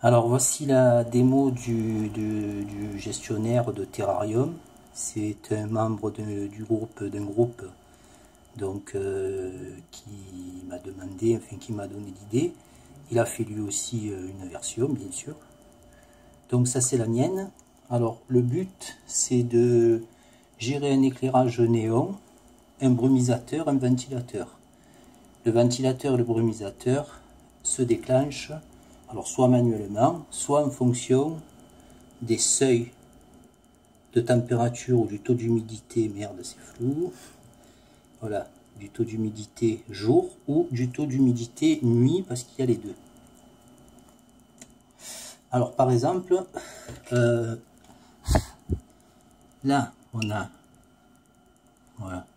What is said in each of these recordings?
Alors voici la démo du gestionnaire de Terrarium. C'est un membre du groupe d'un groupe donc qui m'a demandé, enfin qui m'a donné l'idée. Il a fait lui aussi une version bien sûr. Donc ça c'est la mienne. Alors le but c'est de gérer un éclairage néon, un brumisateur, un ventilateur. Le ventilateur et le brumisateur se déclenchent alors soit manuellement, soit en fonction des seuils de température ou du taux d'humidité, merde c'est flou, voilà, du taux d'humidité jour ou du taux d'humidité nuit parce qu'il y a les deux. Alors par exemple, là on a voilà,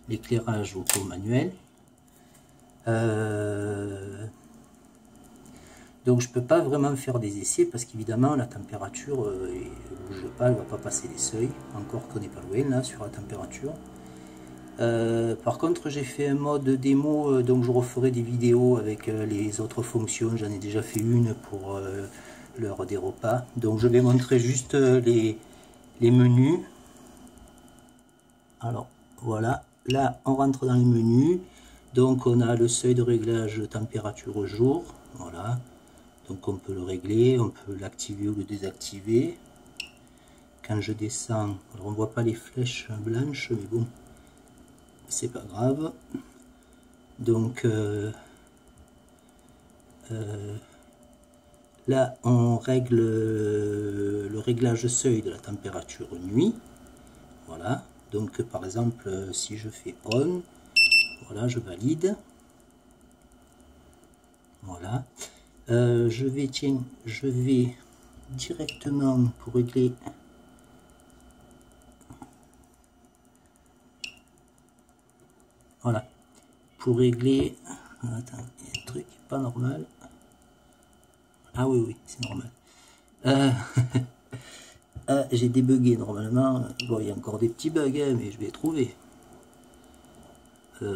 l'éclairage auto manuel. Donc je peux pas vraiment faire des essais parce qu'évidemment la température ne bouge pas, elle va pas passer les seuils, encore qu'on n'est pas loin là sur la température. Par contre j'ai fait un mode démo, donc je referai des vidéos avec les autres fonctions, j'en ai déjà fait une pour l'heure des repas. Donc je vais montrer juste les menus. Alors voilà, là on rentre dans les menus, donc on a le seuil de réglage de température au jour, voilà. Donc on peut le régler, on peut l'activer ou le désactiver. Quand je descends, alors on ne voit pas les flèches blanches, mais bon, c'est pas grave. Donc là on règle le réglage seuil de la température nuit. Voilà, donc par exemple si je fais on, voilà, je valide. Voilà. Je vais directement pour régler voilà, pour régler attends, il y a un truc pas normal. Ah oui c'est normal. J'ai débugué normalement. Bon, il y a encore des petits bugs hein, mais je vais les trouver. Il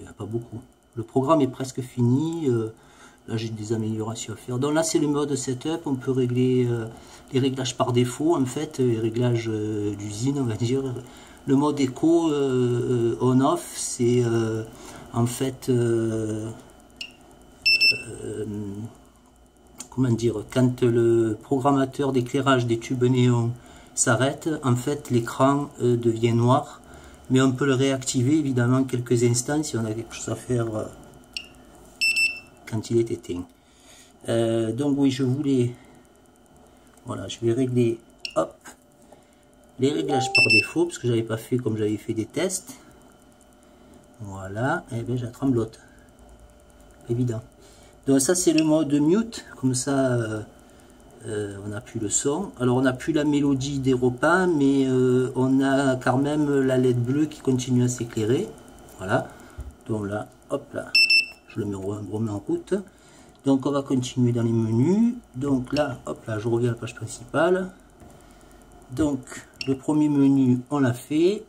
n'y a pas beaucoup, le programme est presque fini. Là j'ai des améliorations à faire. Donc là c'est le mode setup, on peut régler les réglages par défaut en fait, les réglages d'usine on va dire. Le mode éco on-off c'est en fait comment dire, quand le programmateur d'éclairage des tubes néons s'arrête, en fait l'écran devient noir, mais on peut le réactiver évidemment quelques instants si on a quelque chose à faire quand il est éteint. Donc oui, je voulais, voilà, je vais régler, hop, les réglages par défaut, parce que j'avais pas fait comme j'avais fait des tests. Voilà, et bien j'ai la tremblote, évident. Donc ça c'est le mode mute, comme ça on n'a plus le son. Alors on n'a plus la mélodie des repas, mais on a quand même la LED bleue qui continue à s'éclairer. Voilà, donc là, hop là, je le remets en route. Donc on va continuer dans les menus. Donc là, hop là, je reviens à la page principale. Donc le premier menu, on l'a fait.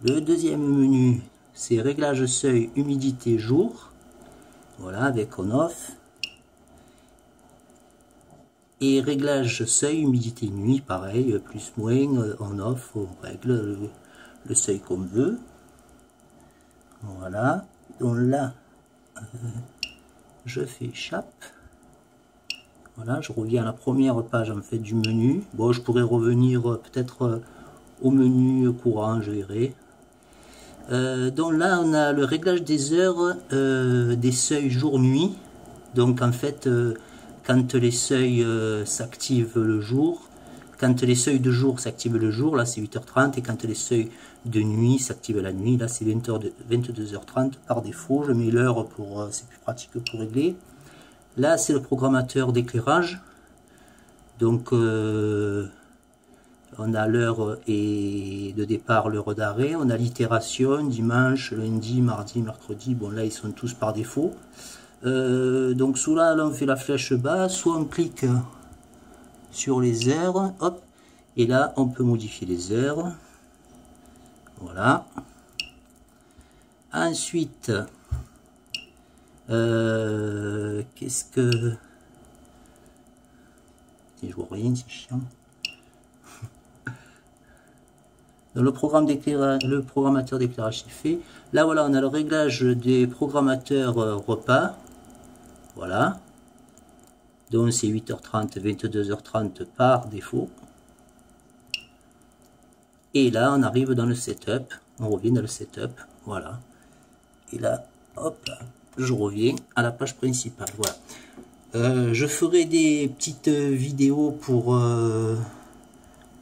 Le deuxième menu, c'est réglage seuil, humidité jour. Voilà, avec on-off. Et réglage seuil, humidité nuit, pareil, plus moins, on-off, on règle le seuil qu'on veut. Voilà, donc là, je fais chape. Voilà, je reviens à la première page en fait du menu. Bon, je pourrais revenir peut-être au menu courant, je verrai. Donc là, on a le réglage des heures des seuils jour-nuit. Donc en fait, quand les seuils s'activent le jour, quand les seuils de jour s'activent le jour, là c'est 8h30, et quand les seuils de nuit s'activent la nuit, là c'est 22h30 par défaut. Je mets l'heure pour, c'est plus pratique pour régler. Là c'est le programmateur d'éclairage, donc on a l'heure et de départ, l'heure d'arrêt, on a l'itération, dimanche, lundi, mardi, mercredi, bon là ils sont tous par défaut. Donc sous là on fait la flèche bas, soit on clique sur les heures, hop, et là on peut modifier les heures, voilà. Ensuite qu'est-ce que Si je vois rien, c'est chiant. Dans le programmateur d'éclairage est fait. Là voilà, on a le réglage des programmateurs repas. Voilà. Donc c'est 8h30, 22h30 par défaut. Et là, on arrive dans le setup. On revient dans le setup. Voilà. Et là, hop là, je reviens à la page principale. Voilà. Je ferai des petites vidéos pour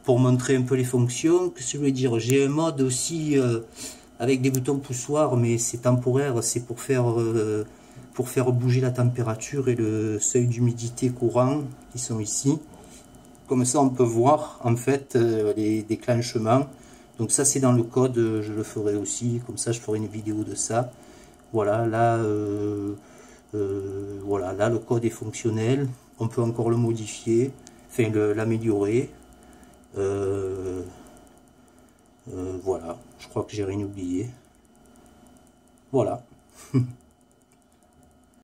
montrer un peu les fonctions. Que je voulais dire, j'ai un mode aussi avec des boutons poussoirs, mais c'est temporaire. C'est pour faire bouger la température et le seuil d'humidité courant qui sont ici. Comme ça, on peut voir en fait les déclenchements. Donc ça, c'est dans le code, je le ferai aussi. Comme ça, je ferai une vidéo de ça. Voilà, là, voilà, là, le code est fonctionnel. On peut encore le modifier, enfin l'améliorer. Voilà, je crois que j'ai rien oublié. Voilà.